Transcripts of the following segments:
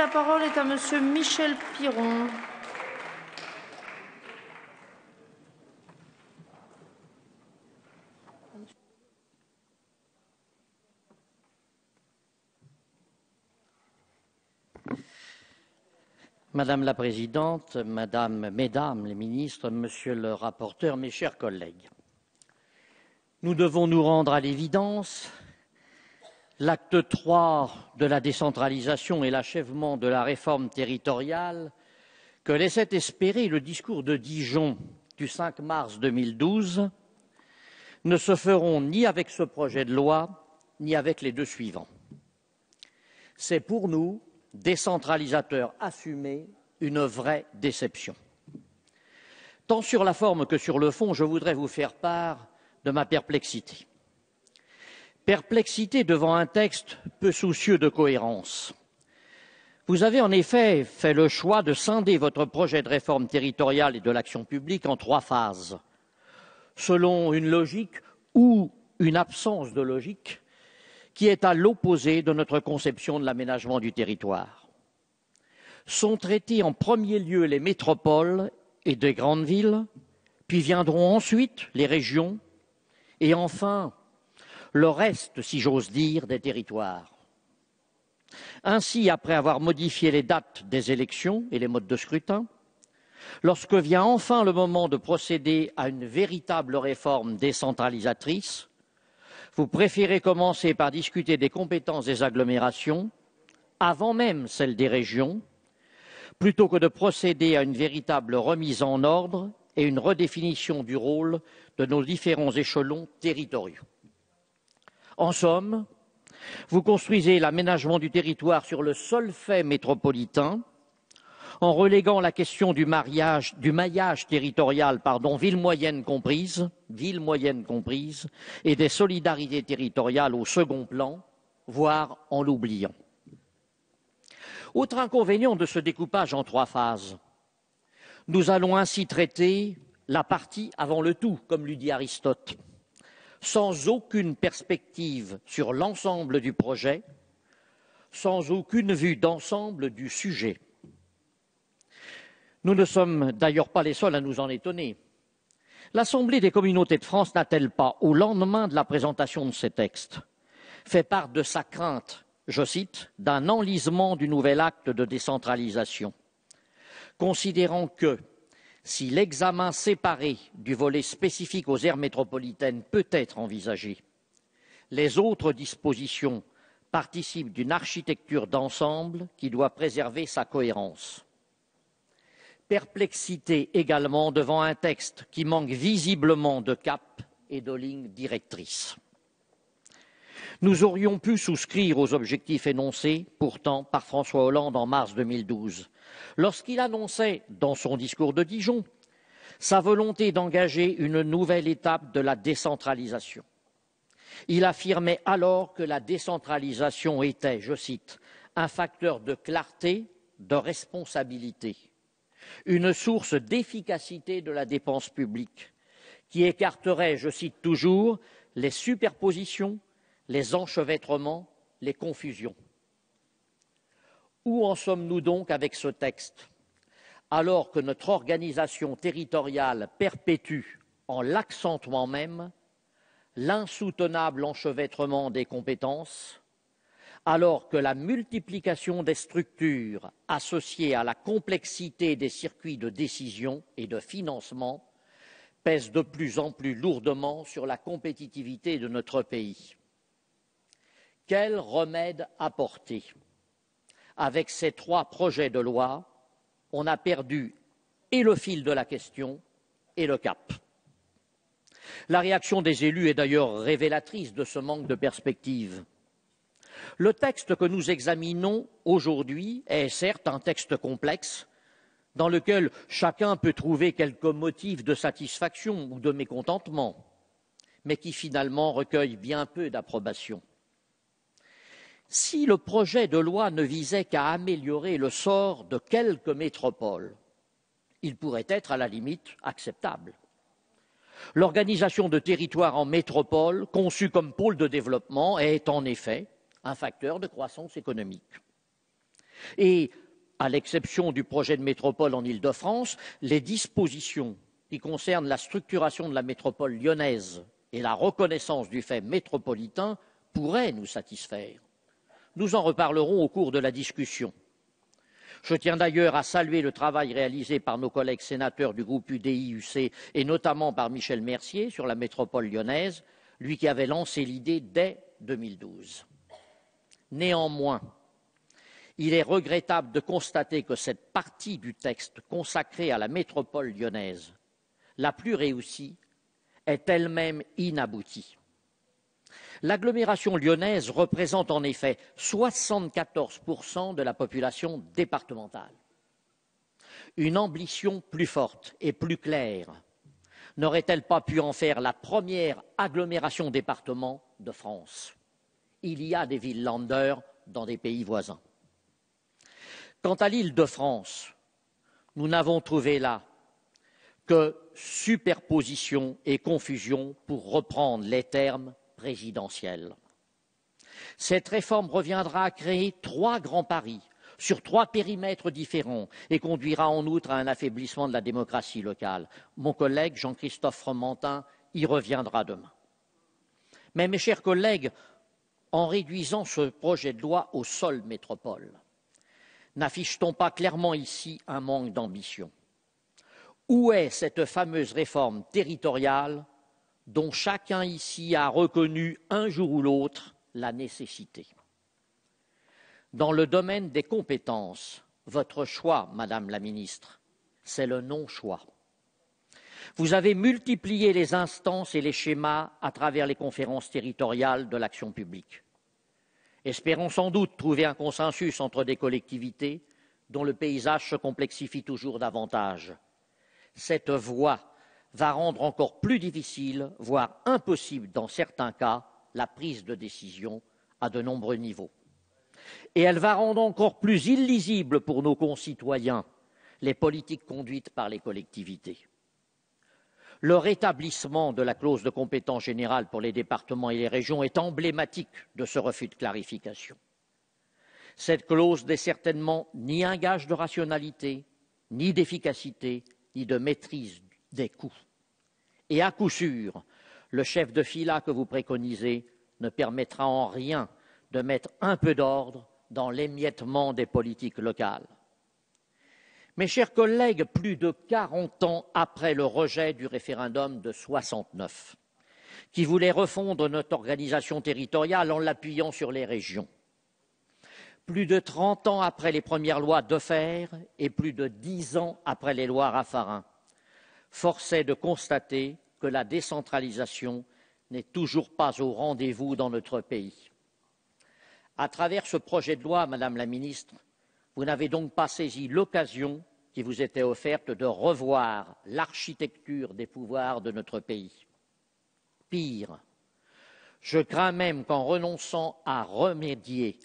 La parole est à Monsieur Michel Piron. Madame la Présidente, Mesdames les ministres, Monsieur le rapporteur, mes chers collègues, nous devons nous rendre à l'évidence. L'acte 3 de la décentralisation et l'achèvement de la réforme territoriale que laissait espérer le discours de Dijon du 5 mars 2012 ne se feront ni avec ce projet de loi, ni avec les deux suivants. C'est pour nous, décentralisateurs assumés, une vraie déception. Tant sur la forme que sur le fond, je voudrais vous faire part de ma perplexité. Perplexité devant un texte peu soucieux de cohérence. Vous avez en effet fait le choix de scinder votre projet de réforme territoriale et de l'action publique en 3 phases, selon une logique ou une absence de logique qui est à l'opposé de notre conception de l'aménagement du territoire. Sont traitées en premier lieu les métropoles et des grandes villes, puis viendront ensuite les régions et enfin le reste, si j'ose dire, des territoires. Ainsi, après avoir modifié les dates des élections et les modes de scrutin, lorsque vient enfin le moment de procéder à une véritable réforme décentralisatrice, vous préférez commencer par discuter des compétences des agglomérations, avant même celles des régions, plutôt que de procéder à une véritable remise en ordre et une redéfinition du rôle de nos différents échelons territoriaux. En somme, vous construisez l'aménagement du territoire sur le seul fait métropolitain, en reléguant la question du maillage territorial, villes moyennes comprises, et des solidarités territoriales au second plan, voire en l'oubliant. Autre inconvénient de ce découpage en 3 phases. Nous allons ainsi traiter la partie avant le tout, comme l'eût dit Aristote, sans aucune perspective sur l'ensemble du projet, sans aucune vue d'ensemble du sujet. Nous ne sommes d'ailleurs pas les seuls à nous en étonner. L'Assemblée des communautés de France n'a-t-elle pas, au lendemain de la présentation de ces textes, fait part de sa crainte, je cite, d'un enlisement du nouvel acte de décentralisation, considérant que si l'examen séparé du volet spécifique aux aires métropolitaines peut être envisagé, les autres dispositions participent d'une architecture d'ensemble qui doit préserver sa cohérence. Perplexité également devant un texte qui manque visiblement de cap et de ligne directrice. Nous aurions pu souscrire aux objectifs énoncés, pourtant, par François Hollande en mars 2012, lorsqu'il annonçait, dans son discours de Dijon, sa volonté d'engager une nouvelle étape de la décentralisation. Il affirmait alors que la décentralisation était, je cite, un facteur de clarté, de responsabilité, une source d'efficacité de la dépense publique, qui écarterait, je cite toujours, les superpositions, les enchevêtrements, les confusions. Où en sommes-nous donc avec ce texte, alors que notre organisation territoriale perpétue, en l'accentuant même, l'insoutenable enchevêtrement des compétences, alors que la multiplication des structures associées à la complexité des circuits de décision et de financement pèse de plus en plus lourdement sur la compétitivité de notre pays. Quel remède apporter? Avec ces 3 projets de loi, on a perdu et le fil de la question et le cap. La réaction des élus est d'ailleurs révélatrice de ce manque de perspective. Le texte que nous examinons aujourd'hui est certes un texte complexe, dans lequel chacun peut trouver quelques motifs de satisfaction ou de mécontentement, mais qui finalement recueille bien peu d'approbation. Si le projet de loi ne visait qu'à améliorer le sort de quelques métropoles, il pourrait être à la limite acceptable. L'organisation de territoires en métropole, conçue comme pôle de développement, est en effet un facteur de croissance économique. Et, à l'exception du projet de métropole en Île-de-France, les dispositions qui concernent la structuration de la métropole lyonnaise et la reconnaissance du fait métropolitain pourraient nous satisfaire. Nous en reparlerons au cours de la discussion. Je tiens d'ailleurs à saluer le travail réalisé par nos collègues sénateurs du groupe UDI-UC et notamment par Michel Mercier sur la métropole lyonnaise, lui qui avait lancé l'idée dès 2012. Néanmoins, il est regrettable de constater que cette partie du texte consacrée à la métropole lyonnaise, la plus réussie, est elle-même inaboutie. L'agglomération lyonnaise représente en effet 74% de la population départementale. Une ambition plus forte et plus claire n'aurait-elle pas pu en faire la première agglomération département de France? Il y a des villes-länder dans des pays voisins. Quant à l'Île-de-France, nous n'avons trouvé là que superposition et confusion pour reprendre les termes présidentiels. Cette réforme reviendra à créer 3 grands paris sur 3 périmètres différents et conduira en outre à un affaiblissement de la démocratie locale. Mon collègue Jean-Christophe Fromentin y reviendra demain. Mais mes chers collègues, en réduisant ce projet de loi aux seules métropoles, n'affiche-t-on pas clairement ici un manque d'ambition? Où est cette fameuse réforme territoriale dont chacun ici a reconnu un jour ou l'autre la nécessité? Dans le domaine des compétences, votre choix, Madame la Ministre, c'est le non-choix. Vous avez multiplié les instances et les schémas à travers les conférences territoriales de l'action publique. Espérons sans doute trouver un consensus entre des collectivités dont le paysage se complexifie toujours davantage. Cette voie va rendre encore plus difficile, voire impossible dans certains cas, la prise de décision à de nombreux niveaux. Et elle va rendre encore plus illisible pour nos concitoyens les politiques conduites par les collectivités. Le rétablissement de la clause de compétence générale pour les départements et les régions est emblématique de ce refus de clarification. Cette clause n'est certainement ni un gage de rationalité, ni d'efficacité, ni de maîtrise des coûts. Et à coup sûr, le chef de fila que vous préconisez ne permettra en rien de mettre un peu d'ordre dans l'émiettement des politiques locales. Mes chers collègues, plus de 40 ans après le rejet du référendum de 69, qui voulait refondre notre organisation territoriale en l'appuyant sur les régions, plus de 30 ans après les premières lois Defferre et plus de 10 ans après les lois Raffarin, force est de constater que la décentralisation n'est toujours pas au rendez-vous dans notre pays. À travers ce projet de loi, Madame la Ministre, vous n'avez donc pas saisi l'occasion qui vous était offerte de revoir l'architecture des pouvoirs de notre pays. Pire, je crains même qu'en renonçant à remédier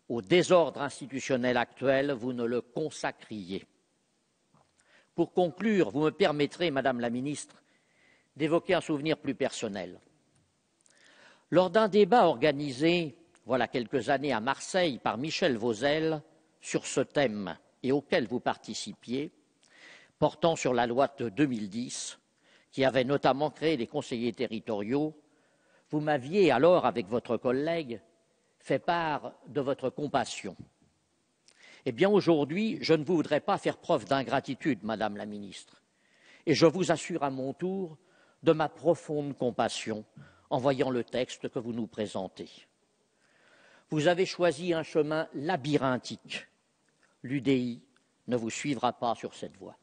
au désordre institutionnel actuel, vous ne le consacriez. Pour conclure, vous me permettrez, Madame la Ministre, d'évoquer un souvenir plus personnel. Lors d'un débat organisé, voilà quelques années à Marseille, par Michel Vauzel, sur ce thème et auquel vous participiez, portant sur la loi de 2010, qui avait notamment créé les conseillers territoriaux, vous m'aviez alors, avec votre collègue, fait part de votre compassion. Eh bien, aujourd'hui, je ne voudrais pas faire preuve d'ingratitude, Madame la Ministre, et je vous assure à mon tour de ma profonde compassion en voyant le texte que vous nous présentez. Vous avez choisi un chemin labyrinthique. L'UDI ne vous suivra pas sur cette voie.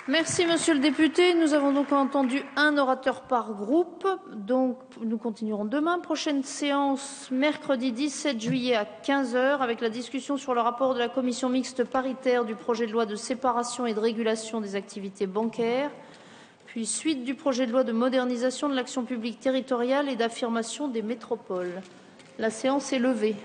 Merci, Monsieur le député. Nous avons donc entendu un orateur par groupe. Donc, nous continuerons demain. Prochaine séance, mercredi 17 juillet à 15 h, avec la discussion sur le rapport de la commission mixte paritaire du projet de loi de séparation et de régulation des activités bancaires, puis suite du projet de loi de modernisation de l'action publique territoriale et d'affirmation des métropoles. La séance est levée.